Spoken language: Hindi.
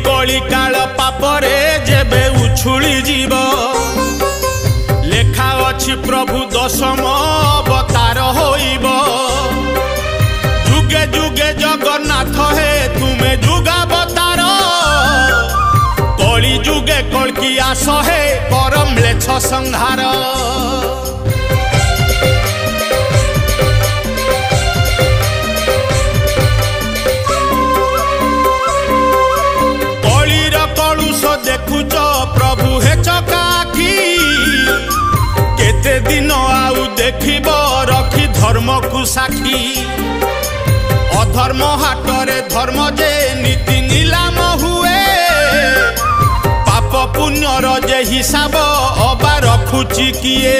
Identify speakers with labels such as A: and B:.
A: कली काल पापरे जेबे उछुली जीव लेखा अछि प्रभु दशम अवतार होइब जुगे जुगे जगन्नाथ हे तुमे जुगावतार कली जुगे कल्की आस हे परम म्लेच्छ संहार देखुच प्रभु हे चकाखी केते दिन आउ देखिब रखी धर्म को साखी अधर्म हाटरे धर्म जे नीति नीलाम हुए पाप पुण्यर जे हिसाब अबा रखुची किए।